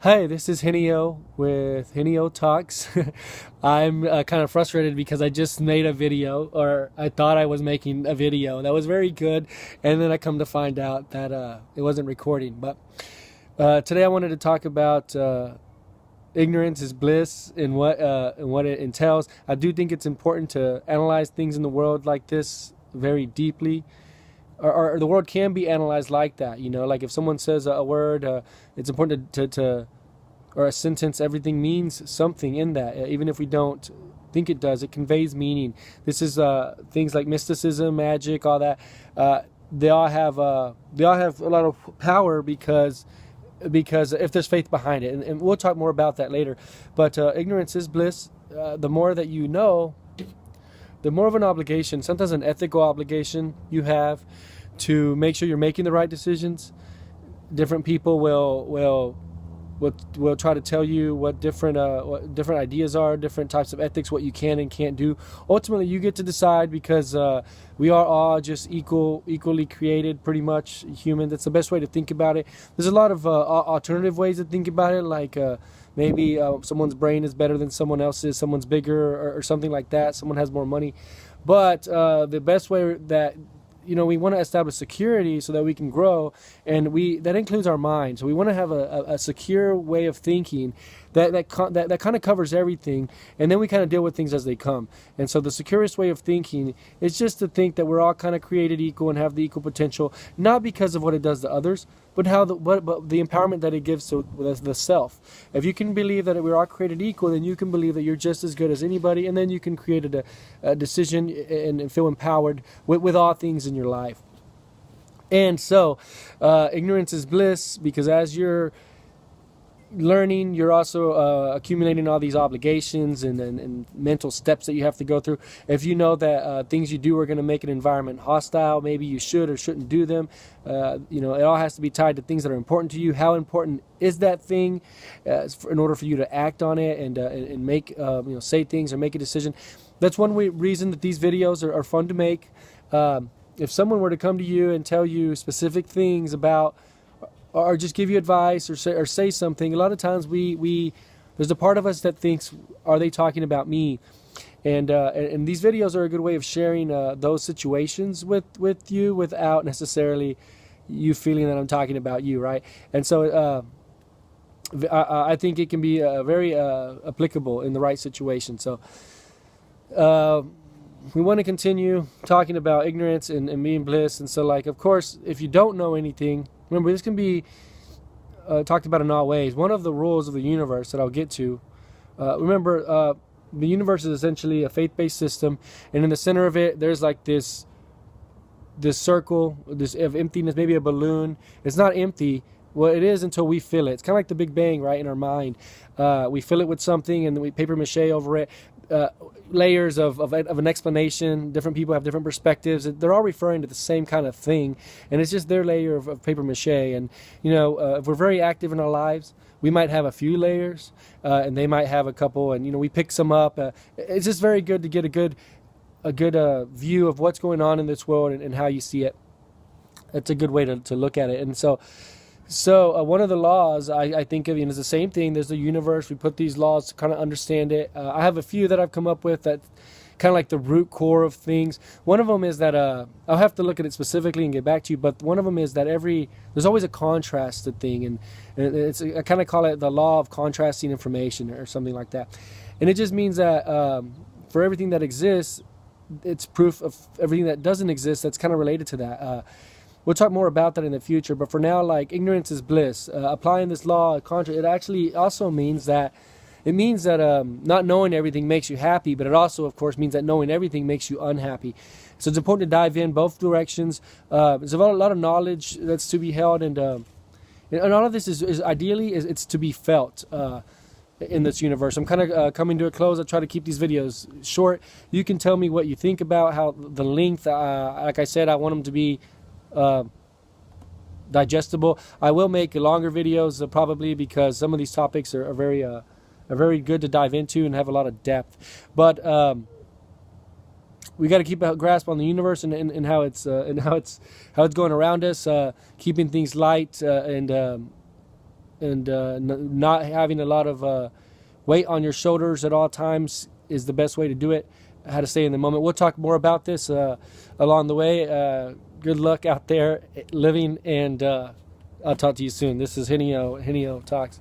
Hi, this is Higinio with Higinio Talks. I'm kind of frustrated because I just made a video, or I thought I was making a video that was very good, and then I come to find out that it wasn't recording. But today I wanted to talk about ignorance is bliss and what it entails. I do think it's important to analyze things in the world like this very deeply, or the world can be analyzed like that. You know, like if someone says a word, it's important to or a sentence. Everything means something in that, even if we don't think it does. It conveys meaning. This is things like mysticism, magic, all that. They all have a lot of power because if there's faith behind it, and we'll talk more about that later. But ignorance is bliss. The more that you know, the more of an obligation, sometimes an ethical obligation you have to make sure you're making the right decisions. Different people will try to tell you what different ideas are, different types of ethics, what you can and can't do. Ultimately, you get to decide because we are all just equally created, pretty much human. That's the best way to think about it. There's a lot of alternative ways to think about it, like maybe someone's brain is better than someone else's, someone's bigger or something like that, someone has more money. But the best way that we want to establish security so that we can grow, and that includes our mind. So we want to have a secure way of thinking that kind of covers everything, and then we kind of deal with things as they come. And so the securest way of thinking is just to think that we're all kind of created equal and have the equal potential, not because of what it does to others, but but the empowerment that it gives to the self. If you can believe that we're all created equal, then you can believe that you're just as good as anybody, and then you can create a decision and feel empowered with all things in your life. And so ignorance is bliss, because as you're learning, you're also accumulating all these obligations and mental steps that you have to go through. If you know that things you do are going to make an environment hostile, maybe you should or shouldn't do them. It all has to be tied to things that are important to you. How important is that thing in order for you to act on it and make say things or make a decision? That's one reason that these videos are fun to make. If someone were to come to you and tell you specific things about, or just give you advice or say something, a lot of times there's a part of us that thinks, are they talking about me? And these videos are a good way of sharing those situations with you without necessarily you feeling that I'm talking about you, right? And so I think it can be very applicable in the right situation. So we want to continue talking about ignorance and being bliss. And so, like, of course, if you don't know anything, remember, this can be talked about in all ways. One of the rules of the universe that I'll get to, remember, the universe is essentially a faith-based system, and in the center of it, there's like this circle, this of emptiness, maybe a balloon. It's not empty. Well, it is until we fill it. It's kind of like the Big Bang, right, in our mind. We fill it with something, and then we paper mache over it. Layers of an explanation. Different people have different perspectives. They're all referring to the same kind of thing, and it's just their layer of paper mache. And if we're very active in our lives, we might have a few layers, and they might have a couple, and we pick some up. It's just very good to get a good view of what's going on in this world and how you see it. That's a good way to look at it. And so one of the laws I think of is the same thing. There's the universe. We put these laws to kind of understand it. I have a few that I've come up with that kind of like the root core of things. One of them is that I'll have to look at it specifically and get back to you. But one of them is that there's always a contrasted thing, and I kind of call it the law of contrasting information or something like that. And it just means that for everything that exists, it's proof of everything that doesn't exist. That's kind of related to that. We'll talk more about that in the future, but for now, like, ignorance is bliss. Applying this law, it actually also means that not knowing everything makes you happy, but it also, of course, means that knowing everything makes you unhappy. So it's important to dive in both directions. There's a lot of knowledge that's to be held, and all of this is ideally it's to be felt in this universe. I'm kind of coming to a close. I try to keep these videos short. You can tell me what you think about how the length. Like I said, I want them to be digestible. I will make longer videos probably, because some of these topics are very good to dive into and have a lot of depth. But we got to keep a grasp on the universe and how it's going around us, keeping things light and and not having a lot of weight on your shoulders at all times is the best way to do it. How to stay in the moment. We'll talk more about this along the way. Good luck out there living, and I'll talk to you soon. This is Higinio Talks.